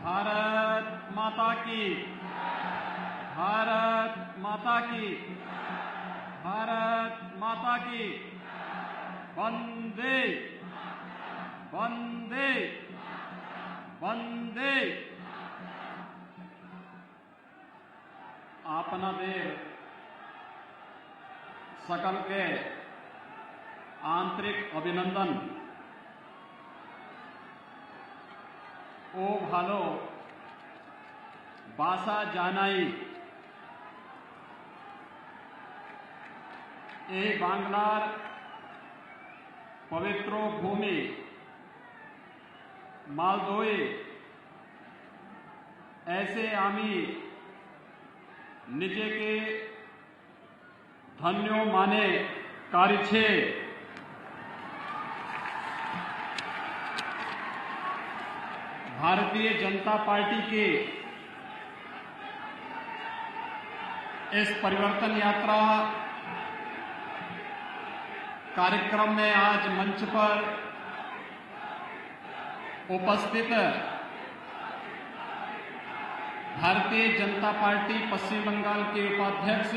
भारत माता की, भारत माता की, भारत माता की। वंदे वंदे वंदे। आपनादेर सकल के आंतरिक अभिनंदन। ओ भालो बासा जानाई ए बांग्लार पवित्र भूमि मालदोए ऐसे आमी निजे के धन्यो माने कार्य छे। भारतीय जनता पार्टी के इस परिवर्तन यात्रा कार्यक्रम में आज मंच पर उपस्थित भारतीय जनता पार्टी पश्चिम बंगाल के उपाध्यक्ष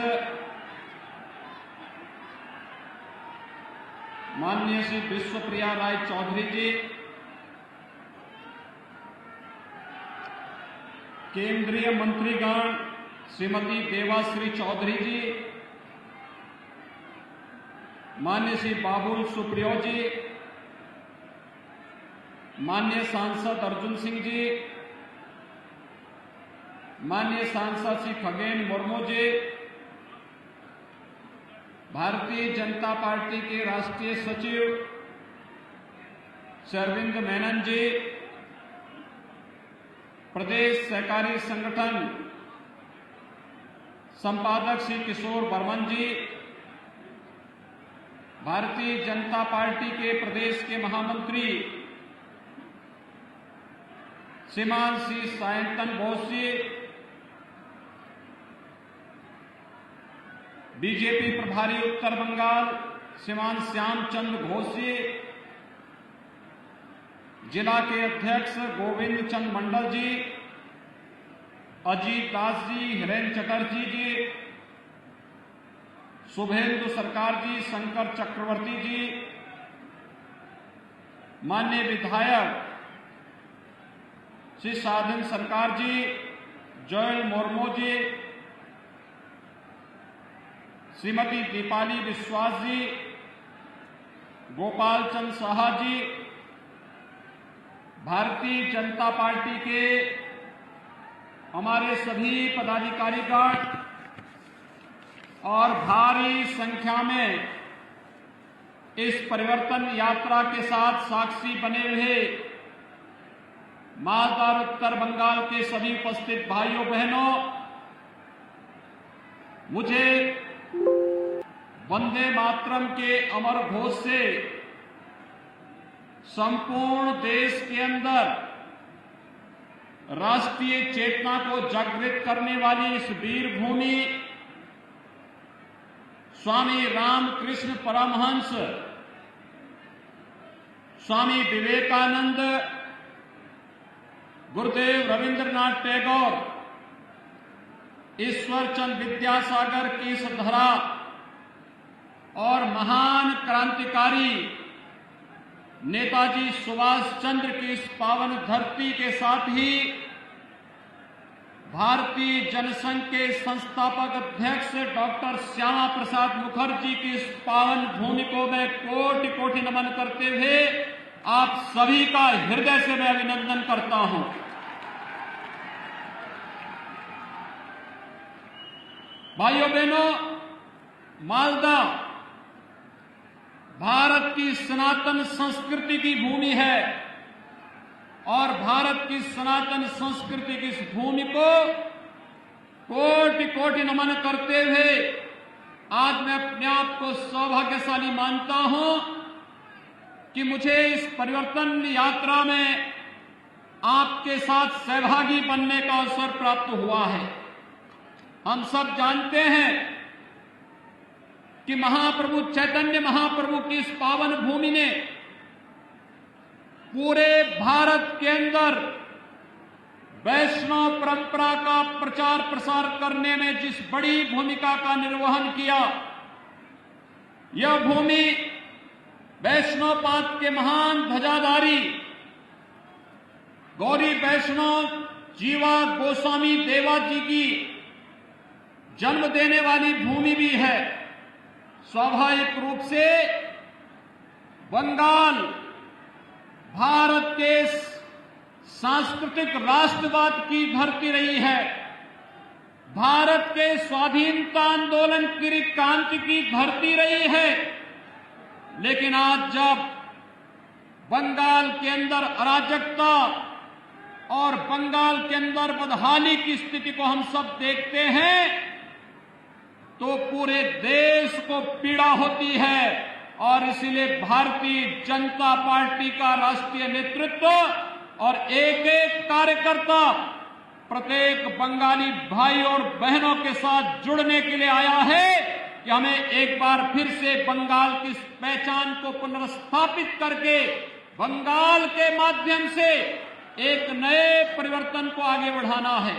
माननीय श्री विश्वप्रिया राय चौधरी जी, केंद्रीय मंत्रीगण श्रीमती देवाश्री चौधरी जी, माननीय श्री बाबुल सुप्रियो जी, माननीय सांसद अर्जुन सिंह जी, माननीय सांसद श्री खगेन मुर्मू जी, भारतीय जनता पार्टी के राष्ट्रीय सचिव श्री अरविंद मेनन जी, प्रदेश सहकारी संगठन संपादक श्री किशोर बर्मन जी, भारतीय जनता पार्टी के प्रदेश के महामंत्री श्रीमान श्री सायंतन बोस जी, बीजेपी प्रभारी उत्तर बंगाल श्रीमान श्यामचंद्र घोष जी, जिला के अध्यक्ष गोविंद चंद मंडल जी, अजीत दास जी, हिरेन चटर्जी जी, शुभेंदु सरकार जी, शंकर चक्रवर्ती जी, माननीय विधायक श्री साधन सरकार जी, जोयल मुर्मू जी, श्रीमती दीपाली विश्वास जी, गोपाल चंद साहा जी, भारतीय जनता पार्टी के हमारे सभी पदाधिकारीगण और भारी संख्या में इस परिवर्तन यात्रा के साथ साक्षी बने हुए मालदा और उत्तर बंगाल के सभी उपस्थित भाइयों बहनों, मुझे वंदे मातरम के अमर घोष से संपूर्ण देश के अंदर राष्ट्रीय चेतना को जागृत करने वाली इस वीर भूमि स्वामी रामकृष्ण परमहंस, स्वामी विवेकानंद, गुरुदेव रविंद्रनाथ टैगोर, ईश्वरचंद विद्यासागर की इस धरा और महान क्रांतिकारी नेताजी सुभाष चंद्र की इस पावन धरती के साथ ही भारतीय जनसंघ के संस्थापक अध्यक्ष डॉक्टर श्यामा प्रसाद मुखर्जी की इस पावन भूमि को मैं कोटि कोटि नमन करते हुए आप सभी का हृदय से मैं अभिनंदन करता हूं। भाइयों बहनों, मालदा भारत की सनातन संस्कृति की भूमि है और भारत की सनातन संस्कृति की इस भूमि को कोटि कोटि नमन करते हुए आज मैं अपने आप को सौभाग्यशाली मानता हूं कि मुझे इस परिवर्तन यात्रा में आपके साथ सहभागी बनने का अवसर प्राप्त हुआ है। हम सब जानते हैं कि महाप्रभु चैतन्य महाप्रभु की इस पावन भूमि ने पूरे भारत के अंदर वैष्णव परंपरा का प्रचार प्रसार करने में जिस बड़ी भूमिका का निर्वहन किया, यह भूमि वैष्णवपाद के महान ध्वजाधारी गौरी वैष्णव जीवा गोस्वामी देवा जी की जन्म देने वाली भूमि भी है। स्वाभाविक रूप से बंगाल भारत के सांस्कृतिक राष्ट्रवाद की धरती रही है, भारत के स्वाधीनता आंदोलन की क्रांति की धरती रही है। लेकिन आज जब बंगाल के अंदर अराजकता और बंगाल के अंदर बदहाली की स्थिति को हम सब देखते हैं, तो पूरे देश को पीड़ा होती है। और इसीलिए भारतीय जनता पार्टी का राष्ट्रीय नेतृत्व और एक एक कार्यकर्ता प्रत्येक बंगाली भाई और बहनों के साथ जुड़ने के लिए आया है कि हमें एक बार फिर से बंगाल की पहचान को पुनर्स्थापित करके बंगाल के माध्यम से एक नए परिवर्तन को आगे बढ़ाना है।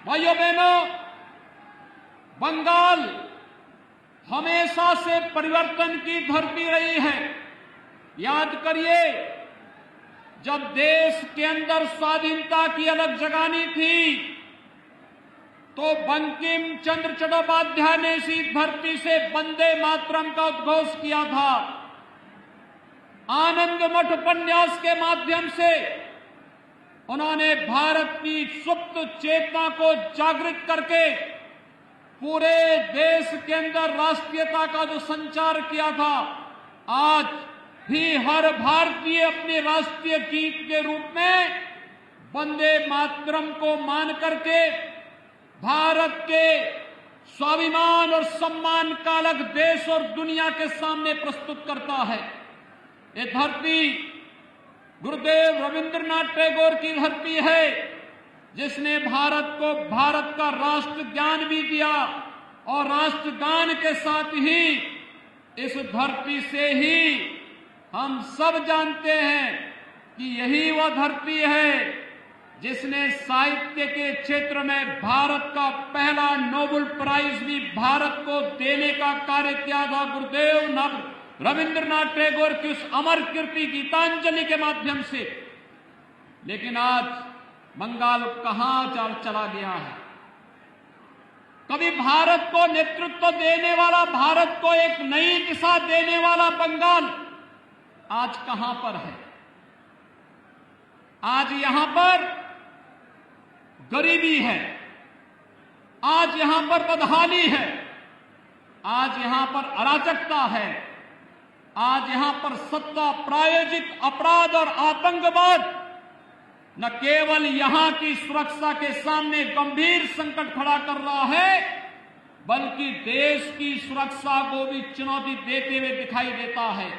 भाइयों बहनों, बंगाल हमेशा से परिवर्तन की धरती रही है। याद करिए, जब देश के अंदर स्वाधीनता की अलग जगानी थी, तो बंकिम चंद्र चट्टोपाध्याय ने इसी धरती से वंदे मातरम का उद्घोष किया था। आनंद मठ उपन्यास के माध्यम से उन्होंने भारत की सुप्त चेतना को जागृत करके पूरे देश के अंदर राष्ट्रीयता का जो संचार किया था, आज भी हर भारतीय अपने राष्ट्रीय गीत के रूप में वंदे मातरम को मान करके भारत के स्वाभिमान और सम्मान का अलग देश और दुनिया के सामने प्रस्तुत करता है। ये धरती गुरुदेव रविंद्रनाथ टैगोर की धरती है, जिसने भारत को भारत का राष्ट्र ज्ञान भी दिया। और राष्ट्रगान के साथ ही इस धरती से ही हम सब जानते हैं कि यही वह धरती है जिसने साहित्य के क्षेत्र में भारत का पहला नोबेल प्राइज भी भारत को देने का कार्य किया था, गुरुदेव रविंद्रनाथ टैगोर की उस अमर कीर्ति गीतांजलि के माध्यम से। लेकिन आज बंगाल कहां चला गया है? कभी भारत को नेतृत्व देने वाला, भारत को एक नई दिशा देने वाला बंगाल आज कहां पर है? आज यहां पर गरीबी है, आज यहां पर बदहाली है, आज यहां पर अराजकता है, आज यहां पर सत्ता प्रायोजित अपराध और आतंकवाद न केवल यहां की सुरक्षा के सामने गंभीर संकट खड़ा कर रहा है, बल्कि देश की सुरक्षा को भी चुनौती देते हुए दिखाई देता है।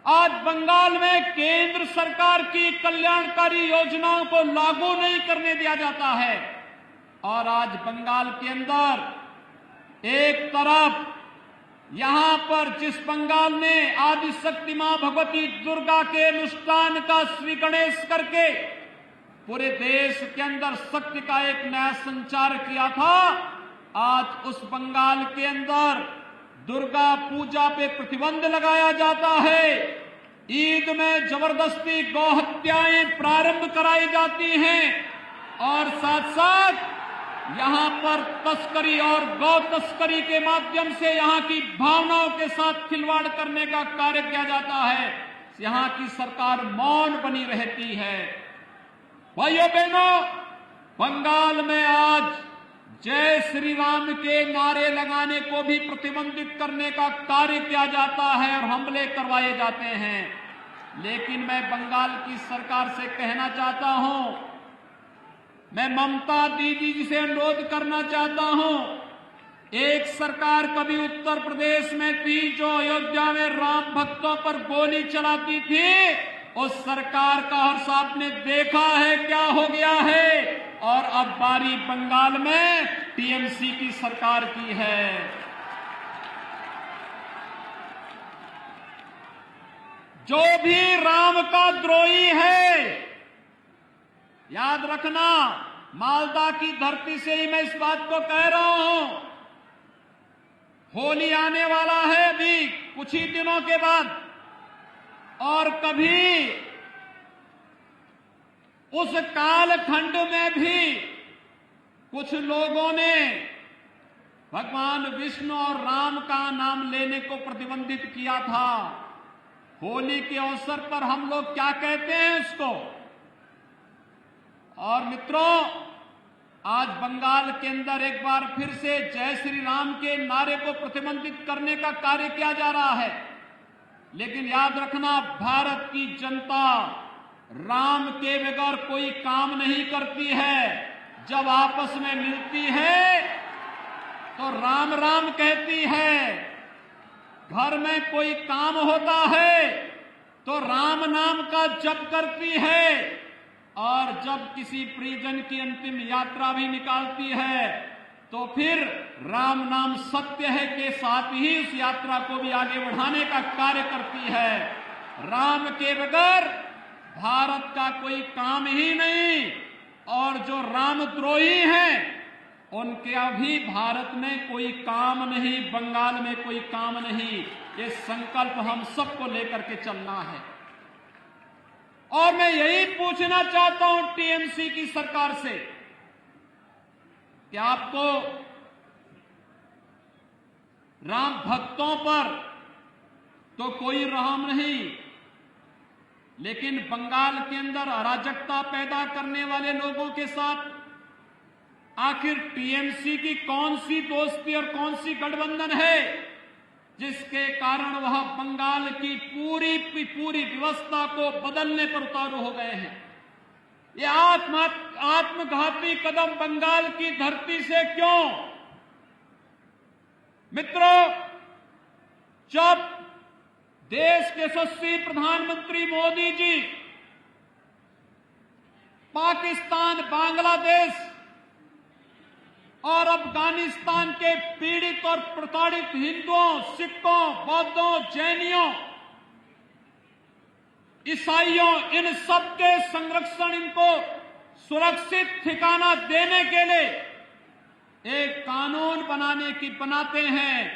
आज बंगाल में केंद्र सरकार की कल्याणकारी योजनाओं को लागू नहीं करने दिया जाता है। और आज बंगाल के अंदर एक तरफ यहां पर जिस बंगाल ने आदिशक्ति मां भगवती दुर्गा के अनुष्ठान का श्री गणेश करके पूरे देश के अंदर शक्ति का एक नया संचार किया था, आज उस बंगाल के अंदर दुर्गा पूजा पे प्रतिबंध लगाया जाता है। ईद में जबरदस्ती गौ हत्याएं प्रारंभ कराई जाती हैं और साथ साथ यहां पर तस्करी और गौ तस्करी के माध्यम से यहां की भावनाओं के साथ खिलवाड़ करने का कार्य किया जाता है। यहां की सरकार मौन बनी रहती है। भाइयों बहनों, बंगाल में आज जय श्री राम के नारे लगाने को भी प्रतिबंधित करने का कार्य किया जाता है और हमले करवाए जाते हैं। लेकिन मैं बंगाल की सरकार से कहना चाहता हूं, मैं ममता दीदी जी से अनुरोध करना चाहता हूं, एक सरकार कभी उत्तर प्रदेश में थी जो अयोध्या में राम भक्तों पर गोली चलाती थी। उस सरकार का हर्ष आपने देखा है क्या हो गया है। और अब बारी बंगाल में टीएमसी की सरकार की है। जो भी राम का द्रोही है, याद रखना, मालदा की धरती से ही मैं इस बात को कह रहा हूं। होली आने वाला है अभी कुछ ही दिनों के बाद, और कभी उस कालखंड में भी कुछ लोगों ने भगवान विष्णु और राम का नाम लेने को प्रतिबंधित किया था। होली के अवसर पर हम लोग क्या कहते हैं उसको। और मित्रों, आज बंगाल के अंदर एक बार फिर से जय श्री राम के नारे को प्रतिबंधित करने का कार्य किया जा रहा है। लेकिन याद रखना, भारत की जनता राम के बगैर कोई काम नहीं करती है। जब आपस में मिलती है तो राम राम कहती है, घर में कोई काम होता है तो राम नाम का जप करती है, और जब किसी परिजन की अंतिम यात्रा भी निकालती है तो फिर राम नाम सत्य है के साथ ही उस यात्रा को भी आगे बढ़ाने का कार्य करती है। राम के बगैर भारत का कोई काम ही नहीं, और जो रामद्रोही हैं उनके अभी भारत में कोई काम नहीं, बंगाल में कोई काम नहीं। ये संकल्प हम सबको लेकर के चलना है। और मैं यही पूछना चाहता हूं टीएमसी की सरकार से कि आपको राम भक्तों पर तो कोई रहम नहीं, लेकिन बंगाल के अंदर अराजकता पैदा करने वाले लोगों के साथ आखिर टीएमसी की कौन सी दोस्ती और कौन सी गठबंधन है जिसके कारण वह बंगाल की पूरी व्यवस्था को बदलने पर उतारू हो गए हैं। ये आत्मघाती कदम बंगाल की धरती से क्यों? मित्रों, जब देश के यशस्वी प्रधानमंत्री मोदी जी पाकिस्तान, बांग्लादेश और अफगानिस्तान के पीड़ित और प्रताड़ित हिंदुओं, सिखों, बौद्धों, जैनियों, ईसाइयों, इन सब के संरक्षण, इनको सुरक्षित ठिकाना देने के लिए एक कानून बनाते हैं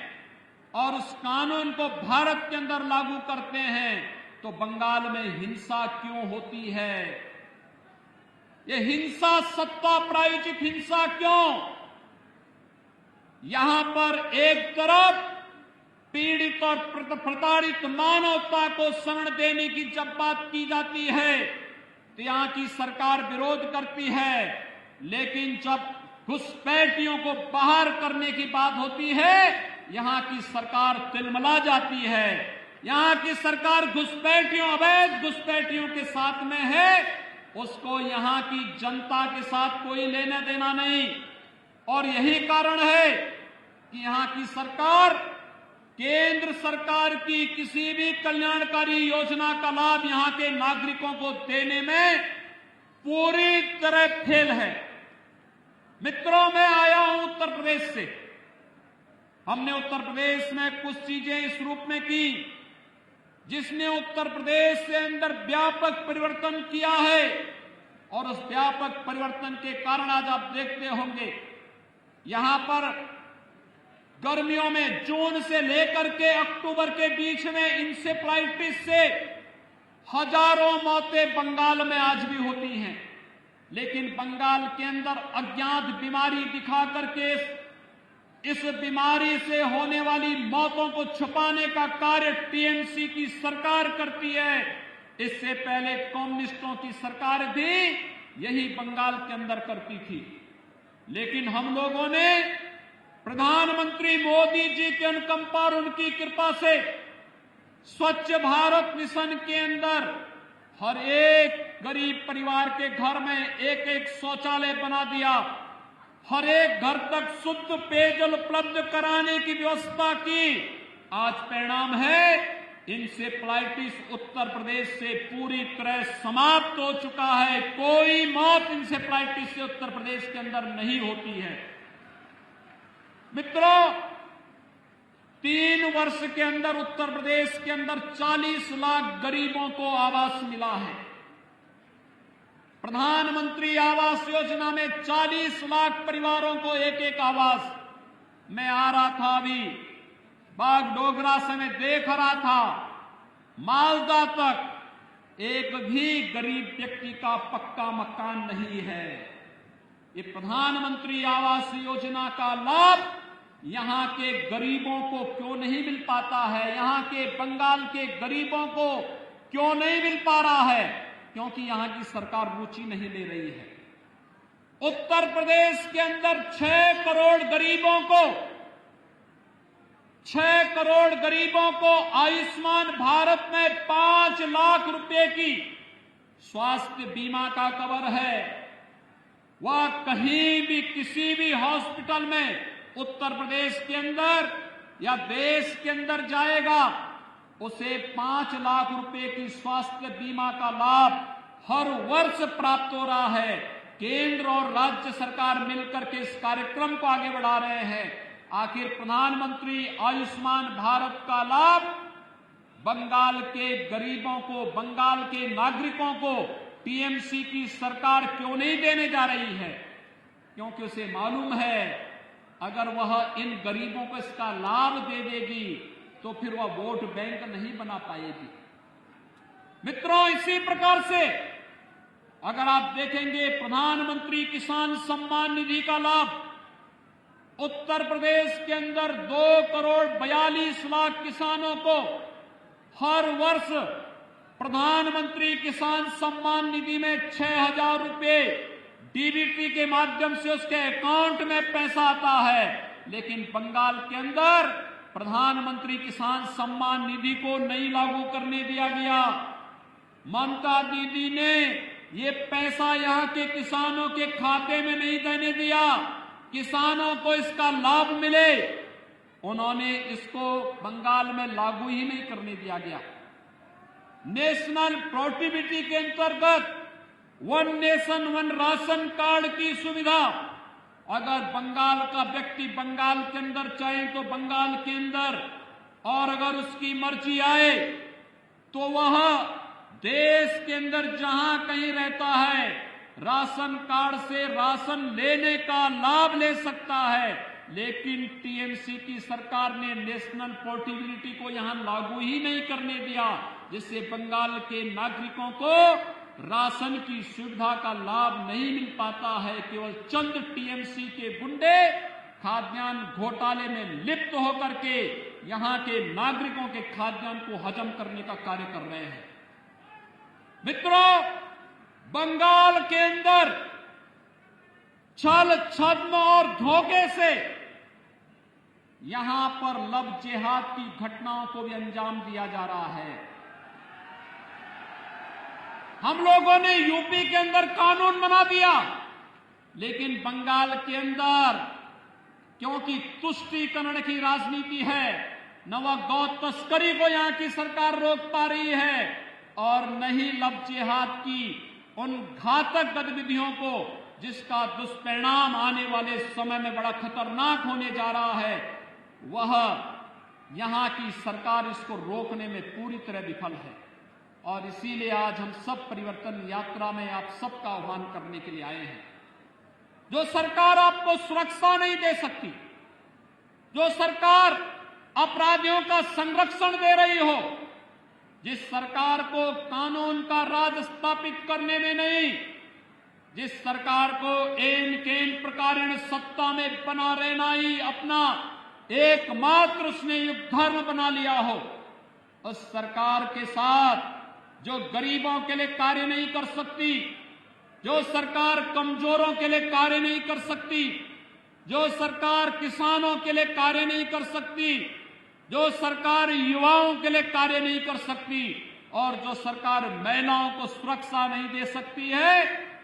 और उस कानून को भारत के अंदर लागू करते हैं, तो बंगाल में हिंसा क्यों होती है? ये हिंसा, सत्ता प्रायोजित हिंसा क्यों? यहां पर एक तरफ पीड़ित और प्रताड़ित मानवता को शरण देने की जब बात की जाती है तो यहां की सरकार विरोध करती है, लेकिन जब घुसपैठियों को बाहर करने की बात होती है यहां की सरकार तिलमिला जाती है। यहां की सरकार घुसपैठियों, अवैध घुसपैठियों के साथ में है, उसको यहां की जनता के साथ कोई लेना देना नहीं। और यही कारण है कि यहां की सरकार केंद्र सरकार की किसी भी कल्याणकारी योजना का लाभ यहां के नागरिकों को देने में पूरी तरह फेल है। मित्रों, मैं आया हूं उत्तर प्रदेश से। हमने उत्तर प्रदेश में कुछ चीजें इस रूप में की जिसने उत्तर प्रदेश के अंदर व्यापक परिवर्तन किया है, और उस व्यापक परिवर्तन के कारण आज आप देखते होंगे यहां पर गर्मियों में जून से लेकर के अक्टूबर के बीच में इंसेफ्लाइटिस से हजारों मौतें बंगाल में आज भी होती हैं। लेकिन बंगाल के अंदर अज्ञात बीमारी दिखा करके इस बीमारी से होने वाली मौतों को छुपाने का कार्य टीएमसी की सरकार करती है। इससे पहले कम्युनिस्टों की सरकार भी यही बंगाल के अंदर करती थी। लेकिन हम लोगों ने प्रधानमंत्री मोदी जी के अनुकंपा और उनकी कृपा से स्वच्छ भारत मिशन के अंदर हर एक गरीब परिवार के घर में एक एक शौचालय बना दिया, हर एक घर तक शुद्ध पेयजल उपलब्ध कराने की व्यवस्था की। आज परिणाम है इंसेफ्लाइटिस उत्तर प्रदेश से पूरी तरह समाप्त हो चुका है। कोई मौत इंसेफ्लाइटिस से उत्तर प्रदेश के अंदर नहीं होती है। मित्रों, 3 वर्ष के अंदर उत्तर प्रदेश के अंदर 40 लाख गरीबों को आवास मिला है। प्रधानमंत्री आवास योजना में 40 लाख परिवारों को एक एक आवास। मैं आ रहा था अभी बागडोगरा से, मैं देख रहा था मालदा तक एक भी गरीब व्यक्ति का पक्का मकान नहीं है। ये प्रधानमंत्री आवास योजना का लाभ यहां के गरीबों को क्यों नहीं मिल पाता है? यहां के बंगाल के गरीबों को क्यों नहीं मिल पा रहा है? क्योंकि यहां की सरकार रुचि नहीं ले रही है। उत्तर प्रदेश के अंदर 6 करोड़ गरीबों को आयुष्मान भारत में 5 लाख रुपए की स्वास्थ्य बीमा का कवर है। वह कहीं भी किसी भी हॉस्पिटल में उत्तर प्रदेश के अंदर या देश के अंदर जाएगा, उसे 5 लाख रुपए की स्वास्थ्य बीमा का लाभ हर वर्ष प्राप्त हो रहा है। केंद्र और राज्य सरकार मिलकर के इस कार्यक्रम को आगे बढ़ा रहे हैं। आखिर प्रधानमंत्री आयुष्मान भारत का लाभ बंगाल के गरीबों को, बंगाल के नागरिकों को टीएमसी की सरकार क्यों नहीं देने जा रही है? क्योंकि उसे मालूम है अगर वह इन गरीबों को इसका लाभ दे देगी तो फिर वह वोट बैंक नहीं बना पाएगी। मित्रों, इसी प्रकार से अगर आप देखेंगे प्रधानमंत्री किसान सम्मान निधि का लाभ उत्तर प्रदेश के अंदर 2 करोड़ 42 लाख किसानों को हर वर्ष प्रधानमंत्री किसान सम्मान निधि में 6,000 रुपए डीबीटी के माध्यम से उसके अकाउंट में पैसा आता है। लेकिन बंगाल के अंदर प्रधानमंत्री किसान सम्मान निधि को नहीं लागू करने दिया गया। ममता दीदी ने ये पैसा यहां के किसानों के खाते में नहीं देने दिया, किसानों को इसका लाभ मिले, उन्होंने इसको बंगाल में लागू ही नहीं करने दिया गया। नेशनल पोर्टेबिलिटी के अंतर्गत 1 नेशन 1 राशन कार्ड की सुविधा अगर बंगाल का व्यक्ति बंगाल के अंदर चाहे तो बंगाल के अंदर, और अगर उसकी मर्जी आए तो वह देश के अंदर जहां कहीं रहता है राशन कार्ड से राशन लेने का लाभ ले सकता है। लेकिन टीएमसी की सरकार ने नेशनल पोर्टेबिलिटी को यहां लागू ही नहीं करने दिया, जिससे बंगाल के नागरिकों को राशन की सुविधा का लाभ नहीं मिल पाता है। केवल चंद टीएमसी के गुंडे खाद्यान्न घोटाले में लिप्त होकर के यहां के नागरिकों के खाद्यान्न को हजम करने का कार्य कर रहे हैं। मित्रों, बंगाल के अंदर छल छद्म और धोखे से यहां पर लव जिहाद की घटनाओं को भी अंजाम दिया जा रहा है। हम लोगों ने यूपी के अंदर कानून बना दिया, लेकिन बंगाल के अंदर क्योंकि तुष्टीकरण की राजनीति है, न वह गौ तस्करी को यहां की सरकार रोक पा रही है और न ही लव जिहाद की उन घातक गतिविधियों को जिसका दुष्परिणाम आने वाले समय में बड़ा खतरनाक होने जा रहा है, वह यहां की सरकार इसको रोकने में पूरी तरह विफल है। और इसीलिए आज हम सब परिवर्तन यात्रा में आप सबका आह्वान करने के लिए आए हैं। जो सरकार आपको सुरक्षा नहीं दे सकती, जो सरकार अपराधियों का संरक्षण दे रही हो, जिस सरकार को कानून का राज स्थापित करने में नहीं, जिस सरकार को एन केन प्रकारेण सत्ता में बना रहना ही अपना एकमात्र उसने युग धर्म बना लिया हो, उस सरकार के साथ जो गरीबों के लिए कार्य नहीं कर सकती, जो सरकार कमजोरों के लिए कार्य नहीं कर सकती, जो सरकार किसानों के लिए कार्य नहीं कर सकती, जो सरकार युवाओं के लिए कार्य नहीं कर सकती और जो सरकार महिलाओं को सुरक्षा नहीं दे सकती है,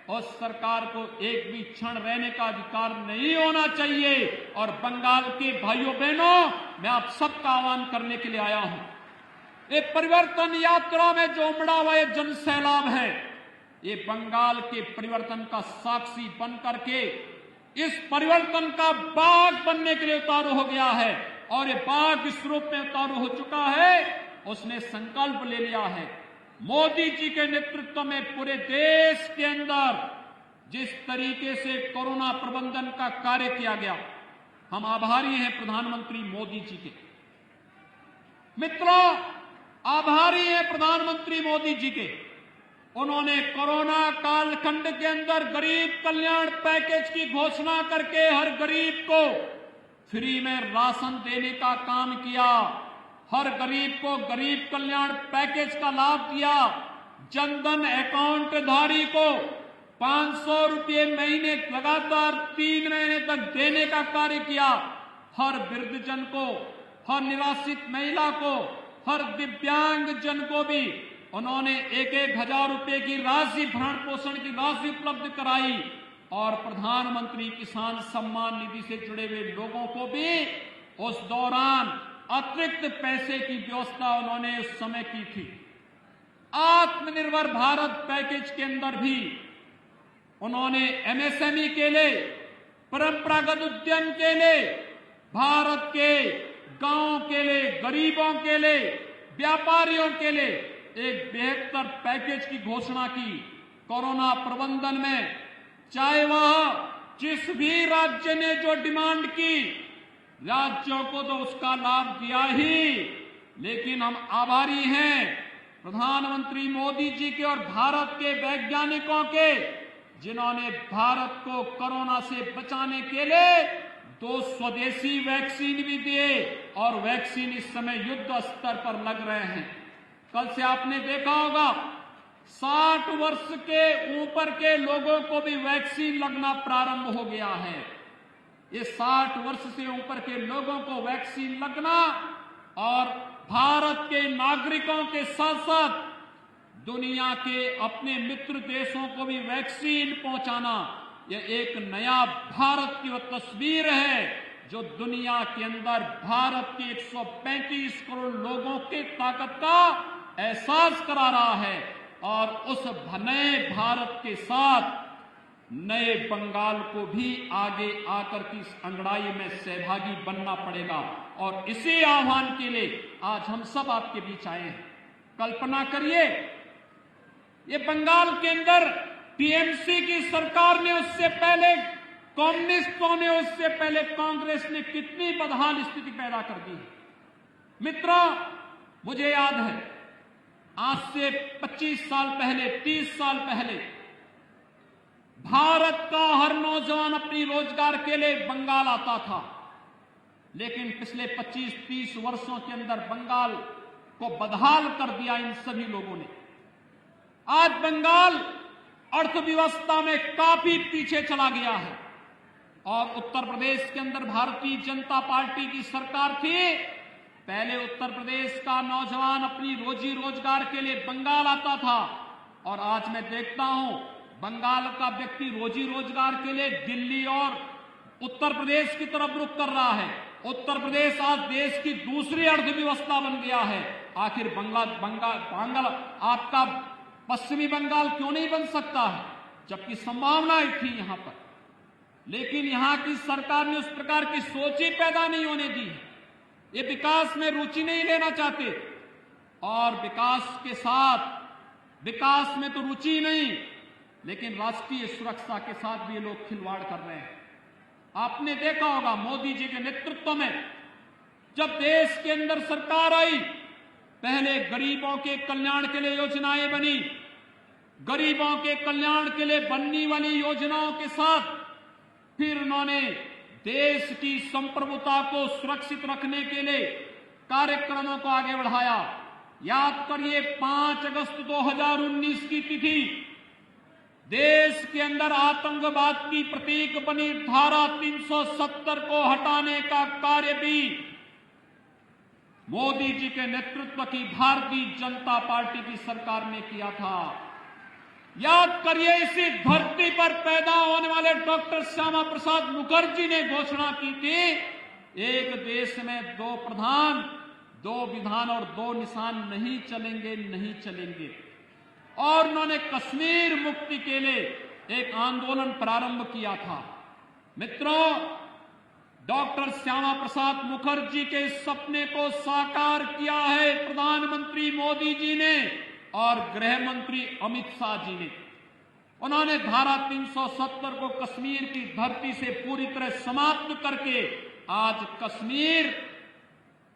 उस सरकार को एक भी क्षण रहने का अधिकार नहीं होना चाहिए। और बंगाल के भाइयों बहनों, मैं आप सबका आह्वान करने के लिए आया हूं। ये परिवर्तन यात्रा में जो उमड़ा हुआ ये जन सैलाब है, ये बंगाल के परिवर्तन का साक्षी बन करके इस परिवर्तन का बाघ बनने के लिए उतारू हो गया है। और ये बाघ इस रूप में उतारू हो चुका है, उसने संकल्प ले लिया है मोदी जी के नेतृत्व में पूरे देश के अंदर जिस तरीके से कोरोना प्रबंधन का कार्य किया गया, हम आभारी हैं प्रधानमंत्री मोदी जी के। मित्रों, आभारी हैं प्रधानमंत्री मोदी जी के। उन्होंने कोरोना कालखंड के अंदर गरीब कल्याण पैकेज की घोषणा करके हर गरीब को फ्री में राशन देने का काम किया। हर गरीब को गरीब कल्याण पैकेज का लाभ दिया। जनधन अकाउंट धारी को 500 रुपये महीने लगातार 3 महीने तक देने का कार्य किया। हर वृद्धजन को, हर निराश्रित महिला को, हर दिव्यांग जन को भी उन्होंने 1,000 रुपये की राशि, भरण पोषण की राशि उपलब्ध कराई। और प्रधानमंत्री किसान सम्मान निधि से जुड़े हुए लोगों को भी उस दौरान अतिरिक्त पैसे की व्यवस्था उन्होंने उस समय की थी। आत्मनिर्भर भारत पैकेज के अंदर भी उन्होंने एमएसएमई के लिए, परंपरागत उद्यम के लिए, भारत के गांव के लिए, गरीबों के लिए, व्यापारियों के लिए एक बेहतर पैकेज की घोषणा की। कोरोना प्रबंधन में चाहे वह जिस भी राज्य ने जो डिमांड की, राज्यों को तो उसका लाभ दिया ही, लेकिन हम आभारी हैं प्रधानमंत्री मोदी जी के और भारत के वैज्ञानिकों के, जिन्होंने भारत को कोरोना से बचाने के लिए 2 स्वदेशी वैक्सीन भी दिए और वैक्सीन इस समय युद्ध स्तर पर लग रहे हैं। कल से आपने देखा होगा 60 वर्ष के ऊपर के लोगों को भी वैक्सीन लगना प्रारंभ हो गया है। ये 60 वर्ष से ऊपर के लोगों को वैक्सीन लगना और भारत के नागरिकों के साथ साथ दुनिया के अपने मित्र देशों को भी वैक्सीन पहुंचाना, यह एक नया भारत की वो तस्वीर है जो दुनिया के अंदर भारत के 135 करोड़ लोगों की ताकत का एहसास करा रहा है। और उस नए भारत के साथ नए बंगाल को भी आगे आकर की इस अंगड़ाई में सहभागी बनना पड़ेगा। और इसी आह्वान के लिए आज हम सब आपके बीच आए हैं। कल्पना करिए, ये बंगाल के अंदर टीएमसी की सरकार ने, उससे पहले कम्युनिस्टों ने, उससे पहले कांग्रेस ने कितनी बदहाल स्थिति पैदा कर दी। मित्रों, मुझे याद है आज से 25 साल पहले, 30 साल पहले भारत का हर नौजवान अपनी रोजगार के लिए बंगाल आता था। लेकिन पिछले 25-30 वर्षों के अंदर बंगाल को बदहाल कर दिया इन सभी लोगों ने। आज बंगाल अर्थव्यवस्था में काफी पीछे चला गया है। और उत्तर प्रदेश के अंदर भारतीय जनता पार्टी की सरकार थी। पहले उत्तर प्रदेश का नौजवान अपनी रोजी रोजगार के लिए बंगाल आता था, और आज मैं देखता हूं बंगाल का व्यक्ति रोजी रोजगार के लिए दिल्ली और उत्तर प्रदेश की तरफ रुख कर रहा है। उत्तर प्रदेश आज देश की दूसरी अर्थव्यवस्था बन गया है। आखिर बंगाल आपका पश्चिमी बंगाल क्यों नहीं बन सकता है, जबकि संभावनाएं थी यहां पर। लेकिन यहां की सरकार ने उस प्रकार की सोच ही पैदा नहीं होने दी। ये विकास में रुचि नहीं लेना चाहते, और विकास में तो रुचि नहीं, लेकिन राष्ट्रीय सुरक्षा के साथ भी ये लोग खिलवाड़ कर रहे हैं। आपने देखा होगा मोदी जी के नेतृत्व में जब देश के अंदर सरकार आई, पहले गरीबों के कल्याण के लिए योजनाएं बनी। गरीबों के कल्याण के लिए बनने वाली योजनाओं के साथ फिर उन्होंने देश की संप्रभुता को सुरक्षित रखने के लिए कार्यक्रमों को आगे बढ़ाया। याद करिए 5 अगस्त 2019 की तिथि, देश के अंदर आतंकवाद की प्रतीक बनी धारा 370 को हटाने का कार्य भी मोदी जी के नेतृत्व की भारतीय जनता पार्टी की सरकार ने किया था। याद करिए, इसी धरती पर पैदा होने वाले डॉक्टर श्यामा प्रसाद मुखर्जी ने घोषणा की थी, एक देश में 2 प्रधान, 2 विधान और 2 निशान नहीं चलेंगे, नहीं चलेंगे। और उन्होंने कश्मीर मुक्ति के लिए एक आंदोलन प्रारंभ किया था। मित्रों, डॉक्टर श्यामा प्रसाद मुखर्जी के सपने को साकार किया है प्रधानमंत्री मोदी जी ने। और गृह मंत्री अमित शाह जी ने। उन्होंने धारा 370 को कश्मीर की धरती से पूरी तरह समाप्त करके आज कश्मीर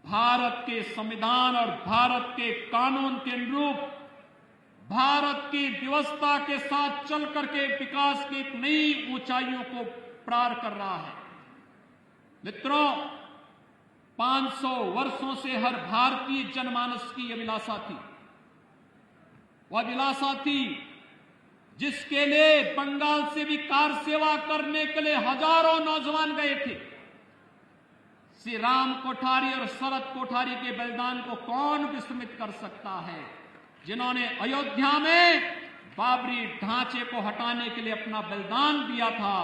भारत के संविधान और भारत के कानून के अनुरूप भारत की व्यवस्था के साथ चल करके विकास की एक नई ऊंचाइयों को पार कर रहा है। मित्रों, 500 वर्षों से हर भारतीय जनमानस की अभिलाषा थी। वह अभिलाषा थी जिसके लिए बंगाल से भी कार सेवा करने के लिए हजारों नौजवान गए थे। श्री राम कोठारी और शरद कोठारी के बलिदान को कौन विस्मृत कर सकता है, जिन्होंने अयोध्या में बाबरी ढांचे को हटाने के लिए अपना बलिदान दिया था।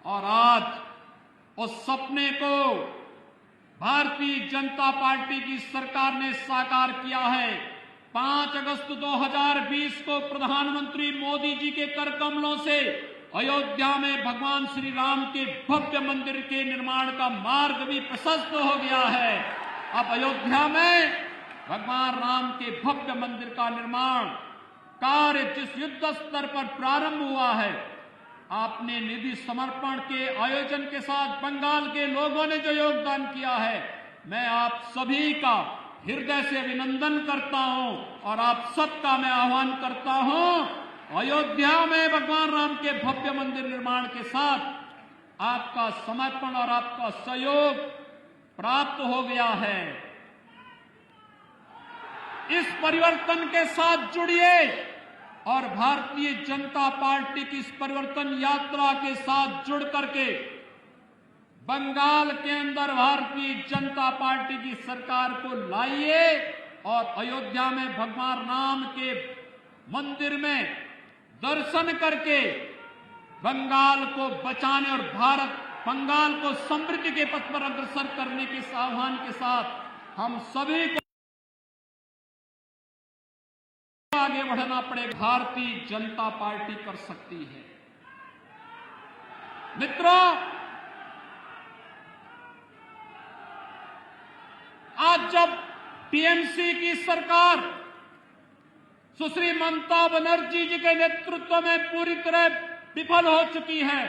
और आज उस सपने को भारतीय जनता पार्टी की सरकार ने साकार किया है। 5 अगस्त 2020 को प्रधानमंत्री मोदी जी के कर कमलों से अयोध्या में भगवान श्री राम के भव्य मंदिर के निर्माण का मार्ग भी प्रशस्त हो गया है। अब अयोध्या में भगवान राम के भव्य मंदिर का निर्माण कार्य जिस युद्ध स्तर पर प्रारंभ हुआ है, आपने निधि समर्पण के आयोजन के साथ बंगाल के लोगों ने जो योगदान किया है, मैं आप सभी का हृदय से अभिनंदन करता हूं और आप सबका मैं आह्वान करता हूं, अयोध्या में भगवान राम के भव्य मंदिर निर्माण के साथ आपका समर्पण और आपका सहयोग प्राप्त हो गया है। इस परिवर्तन के साथ जुड़िए और भारतीय जनता पार्टी की इस परिवर्तन यात्रा के साथ जुड़ करके बंगाल के अंदर भारतीय जनता पार्टी की सरकार को लाइए और अयोध्या में भगवान राम के मंदिर में दर्शन करके बंगाल को बचाने और बंगाल को समृद्धि के पथ पर अग्रसर करने के आह्वान के साथ हम सभी को आगे बढ़ना पड़ेगा। भारतीय जनता पार्टी कर सकती है। मित्रों, आज जब टीएमसी की सरकार सुश्री ममता बनर्जी जी के नेतृत्व में पूरी तरह विफल हो चुकी है,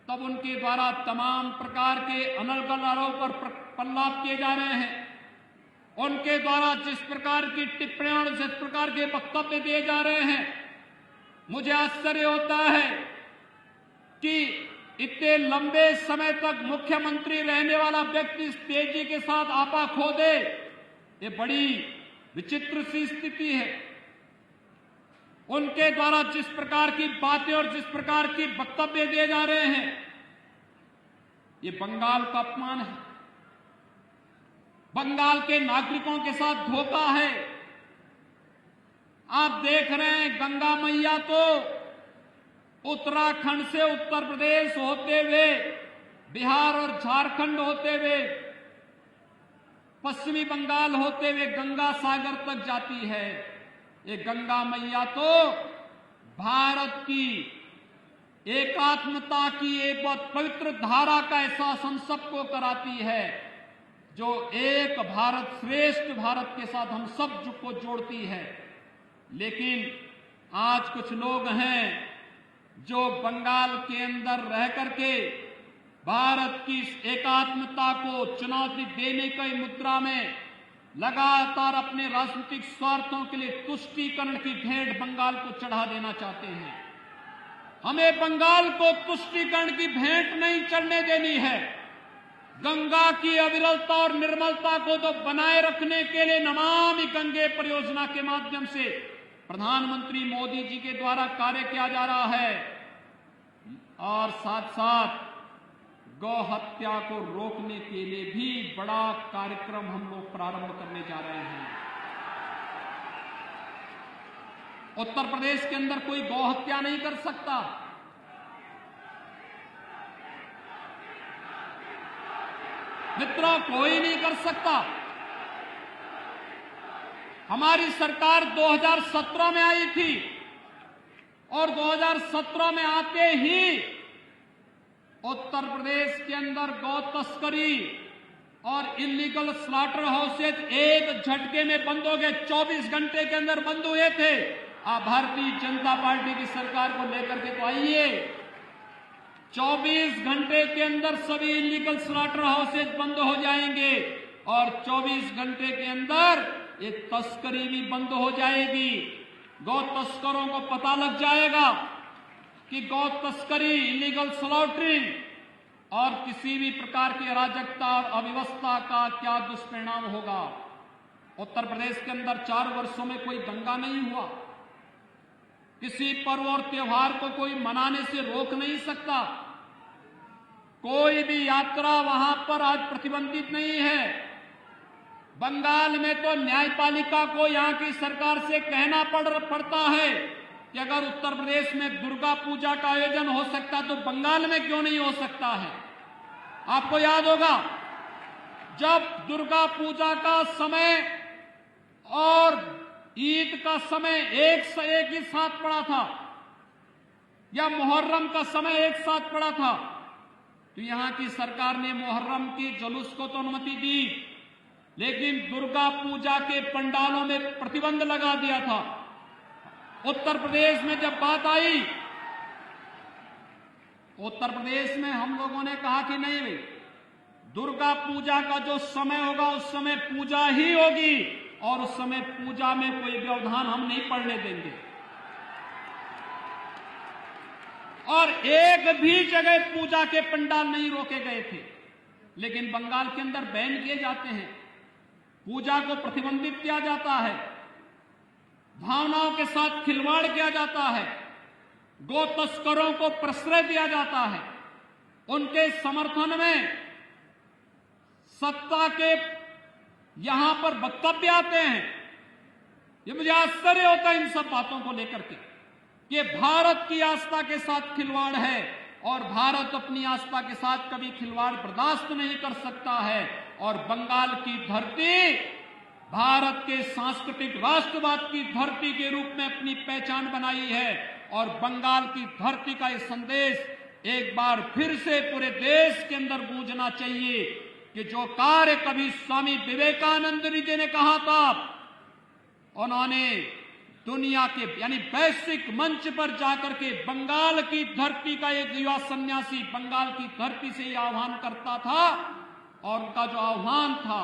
तब उनके द्वारा तमाम प्रकार के अनर्गल आरोप और प्रलाप किए जा रहे हैं। उनके द्वारा जिस प्रकार की टिप्पणियां और जिस प्रकार के वक्तव्य दिए जा रहे हैं, मुझे आश्चर्य होता है कि इतने लंबे समय तक मुख्यमंत्री रहने वाला व्यक्ति इस तेजी के साथ आपा खो दे, ये बड़ी विचित्र सी स्थिति है। उनके द्वारा जिस प्रकार की बातें और जिस प्रकार की वक्तव्य दिए जा रहे हैं, ये बंगाल का अपमान है, बंगाल के नागरिकों के साथ धोखा है। आप देख रहे हैं, गंगा मैया तो उत्तराखंड से उत्तर प्रदेश होते हुए बिहार और झारखंड होते हुए पश्चिमी बंगाल होते हुए गंगा सागर तक जाती है। ये गंगा मैया तो भारत की एकात्मता की एक बहुत पवित्र धारा का एहसास हम सबको कराती है, जो एक भारत श्रेष्ठ भारत के साथ हम सब को जोड़ती है। लेकिन आज कुछ लोग हैं जो बंगाल के अंदर रह करके भारत की एकात्मता को चुनौती देने की मुद्रा में लगातार अपने राजनीतिक स्वार्थों के लिए तुष्टीकरण की भेंट बंगाल को चढ़ा देना चाहते हैं। हमें बंगाल को तुष्टीकरण की भेंट नहीं चढ़ने देनी है। गंगा की अविरलता और निर्मलता को तो बनाए रखने के लिए नमामि गंगे परियोजना के माध्यम से प्रधानमंत्री मोदी जी के द्वारा कार्य किया जा रहा है, और साथ साथ गौ हत्या को रोकने के लिए भी बड़ा कार्यक्रम हम लोग प्रारंभ करने जा रहे हैं। उत्तर प्रदेश के अंदर कोई गौ हत्या नहीं कर सकता। मित्रों, कोई नहीं कर सकता। हमारी सरकार 2017 में आई थी और 2017 में आते ही उत्तर प्रदेश के अंदर गौ तस्करी और इलीगल स्लॉटर हाउसेज एक झटके में बंद हो गए। 24 घंटे के अंदर बंद हुए थे। आप भारतीय जनता पार्टी की सरकार को लेकर के तो आइए, 24 घंटे के अंदर सभी इलीगल स्लॉटर हाउसेज बंद हो जाएंगे और 24 घंटे के अंदर ये तस्करी भी बंद हो जाएगी। गौ तस्करों को पता लग जाएगा कि गौ तस्करी, इलीगल स्लॉटरिंग और किसी भी प्रकार की अराजकता और अव्यवस्था का क्या दुष्परिणाम होगा। उत्तर प्रदेश के अंदर 4 वर्षों में कोई दंगा नहीं हुआ। किसी पर्व और त्योहार को कोई मनाने से रोक नहीं सकता। कोई भी यात्रा वहां पर आज प्रतिबंधित नहीं है। बंगाल में तो न्यायपालिका को यहां की सरकार से कहना पड़ता है कि अगर उत्तर प्रदेश में दुर्गा पूजा का आयोजन हो सकता तो बंगाल में क्यों नहीं हो सकता है। आपको याद होगा जब दुर्गा पूजा का समय और ईद का समय एक ही साथ पड़ा था या मुहर्रम का समय एक साथ पड़ा था, तो यहां की सरकार ने मुहर्रम की जुलूस को तो अनुमति दी, लेकिन दुर्गा पूजा के पंडालों में प्रतिबंध लगा दिया था। उत्तर प्रदेश में जब बात आई, उत्तर प्रदेश में हम लोगों ने कहा कि नहीं भाई, दुर्गा पूजा का जो समय होगा उस समय पूजा ही होगी और उस समय पूजा में कोई व्यवधान हम नहीं पड़ने देंगे। और एक भी जगह पूजा के पंडाल नहीं रोके गए थे। लेकिन बंगाल के अंदर बैन किए जाते हैं, पूजा को प्रतिबंधित किया जाता है, भावनाओं के साथ खिलवाड़ किया जाता है, गो तस्करों को प्रश्रय दिया जाता है, उनके समर्थन में सत्ता के यहां पर वक्तव्य आते हैं। ये मुझे आश्चर्य होता है इन सब बातों को लेकर के। ये भारत की आस्था के साथ खिलवाड़ है और भारत अपनी आस्था के साथ कभी खिलवाड़ बर्दाश्त नहीं कर सकता है। और बंगाल की धरती भारत के सांस्कृतिक राष्ट्रवाद की धरती के रूप में अपनी पहचान बनाई है और बंगाल की धरती का ये संदेश एक बार फिर से पूरे देश के अंदर गूंजना चाहिए कि जो कार्य कभी स्वामी विवेकानंद जी ने कहा था, उन्होंने दुनिया के यानी वैश्विक मंच पर जाकर के बंगाल की धरती का एक युवा सन्यासी बंगाल की धरती से यह आह्वान करता था और उनका जो आह्वान था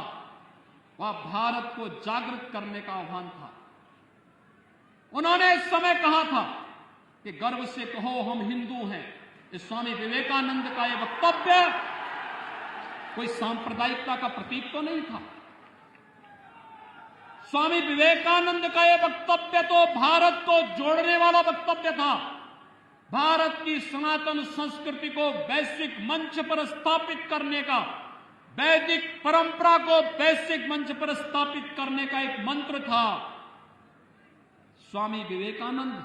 वह भारत को जागृत करने का आह्वान था। उन्होंने इस समय कहा था कि गर्व से कहो हम हिंदू हैं। इस स्वामी विवेकानंद का यह वक्तव्य कोई सांप्रदायिकता का प्रतीक तो नहीं था। स्वामी विवेकानंद का यह वक्तव्य तो भारत को जोड़ने वाला वक्तव्य था। भारत की सनातन संस्कृति को वैश्विक मंच पर स्थापित करने का, वैदिक परंपरा को वैश्विक मंच पर स्थापित करने का एक मंत्र था। स्वामी विवेकानंद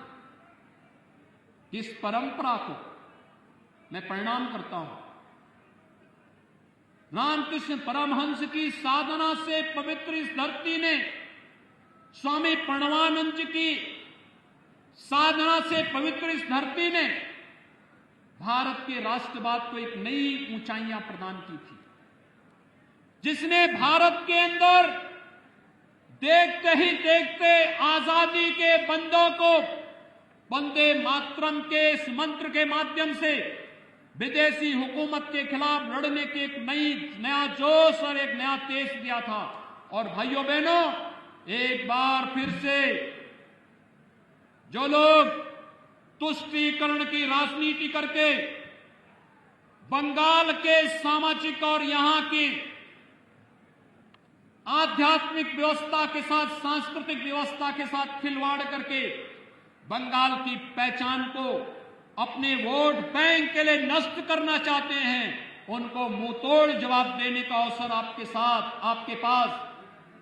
इस परंपरा को मैं प्रणाम करता हूं। रामकृष्ण परमहंस की साधना से पवित्र इस धरती ने, स्वामी प्रणवानंद जी की साधना से पवित्र इस धरती ने भारत के राष्ट्रवाद को एक नई ऊंचाइयां प्रदान की थी, जिसने भारत के अंदर देखते ही देखते आजादी के बंदों को वंदे मातरम के इस मंत्र के माध्यम से विदेशी हुकूमत के खिलाफ लड़ने की एक नया जोश और एक नया तेज दिया था। और भाइयों बहनों, एक बार फिर से जो लोग तुष्टीकरण की राजनीति करके बंगाल के सामाजिक और यहां की आध्यात्मिक व्यवस्था के साथ, सांस्कृतिक व्यवस्था के साथ खिलवाड़ करके बंगाल की पहचान को अपने वोट बैंक के लिए नष्ट करना चाहते हैं, उनको मुंहतोड़ जवाब देने का अवसर आपके पास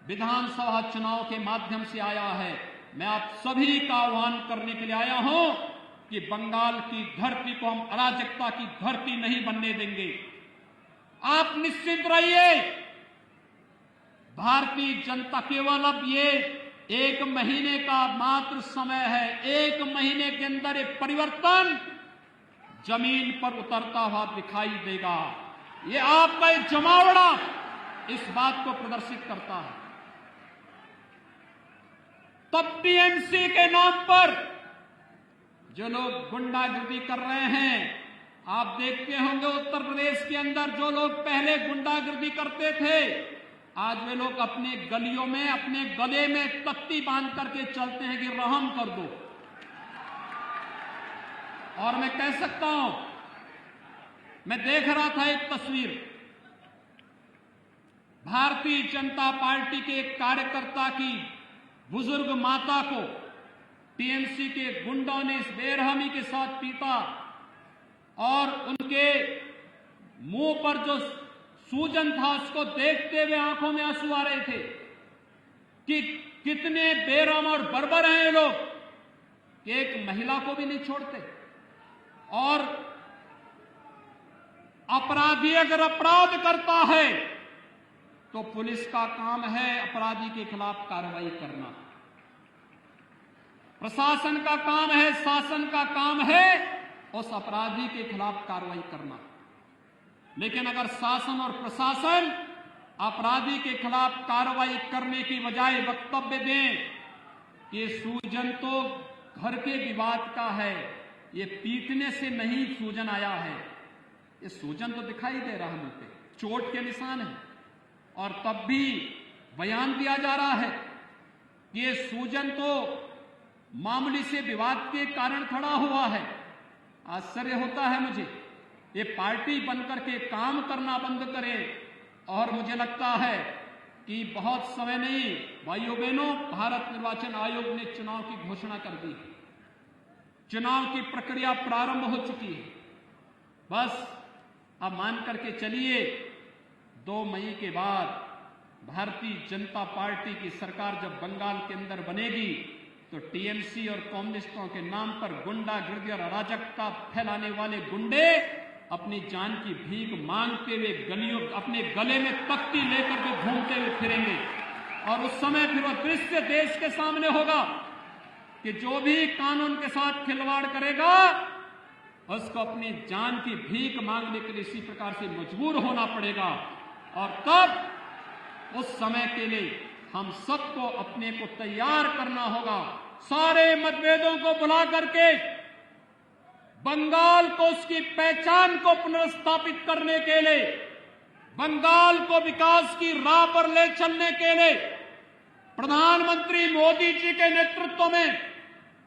विधानसभा चुनाव के माध्यम से आया है। मैं आप सभी का आह्वान करने के लिए आया हूं कि बंगाल की धरती को हम अराजकता की धरती नहीं बनने देंगे। आप निश्चित रहिए, भारतीय जनता केवल अब ये 1 महीने का मात्र समय है। 1 महीने के अंदर एक परिवर्तन जमीन पर उतरता हुआ दिखाई देगा। ये आपका एक जमावड़ा इस बात को प्रदर्शित करता है। तब टीएमसी के नाम पर जो लोग गुंडागर्दी कर रहे हैं, आप देखते होंगे उत्तर प्रदेश के अंदर जो लोग पहले गुंडागर्दी करते थे, आज वे लोग अपने गलियों में अपने गले में तख्ती बांध करके चलते हैं कि रहम कर दो। और मैं कह सकता हूं, मैं देख रहा था एक तस्वीर, भारतीय जनता पार्टी के एक कार्यकर्ता की बुजुर्ग माता को टीएमसी के गुंडों ने इस बेरहमी के साथ पीटा और उनके मुंह पर जो सूजन था उसको देखते हुए आंखों में आंसू आ रहे थे कि कितने बेरहम और बर्बर हैं ये लोग कि एक महिला को भी नहीं छोड़ते। और अपराधी अगर अपराध करता है तो पुलिस का काम है अपराधी के खिलाफ कार्रवाई करना, प्रशासन का काम है, शासन का काम है उस अपराधी के खिलाफ कार्रवाई करना। लेकिन अगर शासन और प्रशासन अपराधी के खिलाफ कार्रवाई करने की बजाय वक्तव्य दें कि ये सूजन तो घर के विवाद का है, ये पीटने से नहीं सूजन आया है, ये सूजन तो दिखाई दे रहा है मुंह पे, चोट के निशान है, और तब भी बयान दिया जा रहा है कि ये सूजन तो मामूली से विवाद के कारण खड़ा हुआ है। आश्चर्य होता है मुझे, ये पार्टी बनकर के काम करना बंद करे। और मुझे लगता है कि बहुत समय नहीं, भाइयों बहनों, भारत निर्वाचन आयोग ने चुनाव की घोषणा कर दी है, चुनाव की प्रक्रिया प्रारंभ हो चुकी है। बस अब मान करके चलिए 2 मई के बाद भारतीय जनता पार्टी की सरकार जब बंगाल के अंदर बनेगी तो टीएमसी और कम्युनिस्टों के नाम पर गुंडागर्दी और अराजकता फैलाने वाले गुंडे अपनी जान की भीख मांगते हुए गलियों अपने गले में तख्ती लेकर के घूमते हुए फिरेंगे। और उस समय फिर वह दृश्य देश के सामने होगा कि जो भी कानून के साथ खिलवाड़ करेगा उसको अपनी जान की भीख मांगने के लिए इसी प्रकार से मजबूर होना पड़ेगा। और तब उस समय के लिए हम सबको अपने को तैयार करना होगा, सारे मतभेदों को भुला करके बंगाल को उसकी पहचान को पुनर्स्थापित करने के लिए, बंगाल को विकास की राह पर ले चलने के लिए प्रधानमंत्री मोदी जी के नेतृत्व में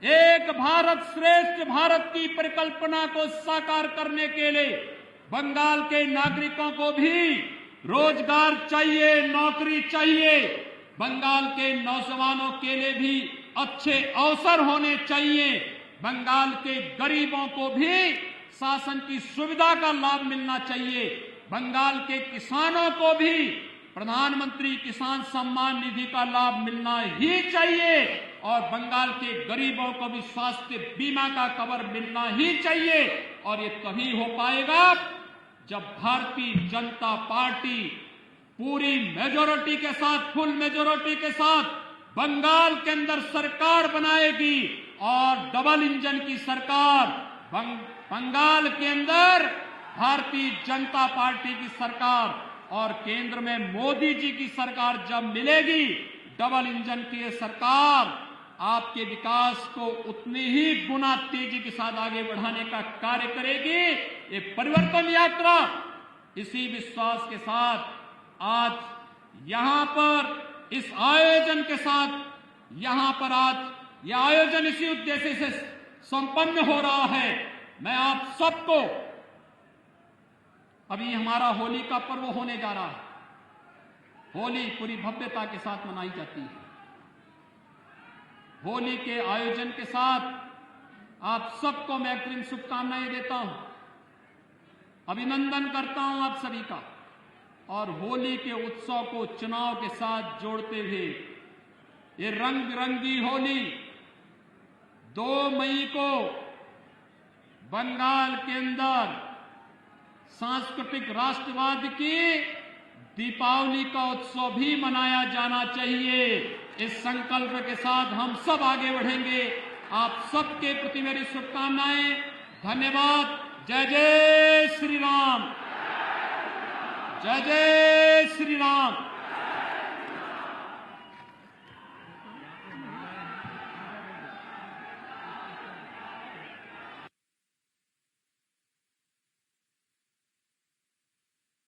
एक भारत श्रेष्ठ भारत की परिकल्पना को साकार करने के लिए बंगाल के नागरिकों को भी रोजगार चाहिए, नौकरी चाहिए, बंगाल के नौजवानों के लिए भी अच्छे अवसर होने चाहिए, बंगाल के गरीबों को भी शासन की सुविधा का लाभ मिलना चाहिए, बंगाल के किसानों को भी प्रधानमंत्री किसान सम्मान निधि का लाभ मिलना ही चाहिए, और बंगाल के गरीबों को भी स्वास्थ्य बीमा का कवर मिलना ही चाहिए। और ये तभी हो पाएगा जब भारतीय जनता पार्टी पूरी मेजोरिटी के साथ, फुल मेजोरिटी के साथ बंगाल के अंदर सरकार बनाएगी। और डबल इंजन की सरकार, बंगाल के अंदर भारतीय जनता पार्टी की सरकार और केंद्र में मोदी जी की सरकार जब मिलेगी, डबल इंजन की ये सरकार आपके विकास को उतनी ही गुना तेजी के साथ आगे बढ़ाने का कार्य करेगी। ये परिवर्तन यात्रा, इसी विश्वास के साथ आज यहां पर इस आयोजन के साथ, यहां पर आज यह आयोजन इसी उद्देश्य से संपन्न हो रहा है। मैं आप सबको, अभी हमारा होली का पर्व होने जा रहा है, होली पूरी भव्यता के साथ मनाई जाती है। होली के आयोजन के साथ आप सबको मैं अग्रिम शुभकामनाएं देता हूं, अभिनंदन करता हूं आप सभी का। और होली के उत्सव को चुनाव के साथ जोड़ते हुए ये रंग बिरंगी होली 2 मई को बंगाल के अंदर सांस्कृतिक राष्ट्रवाद की दीपावली का उत्सव भी मनाया जाना चाहिए। इस संकल्प के साथ हम सब आगे बढ़ेंगे। आप सबके प्रति मेरी शुभकामनाएं। धन्यवाद। जय जय श्री राम। जय जय श्री राम।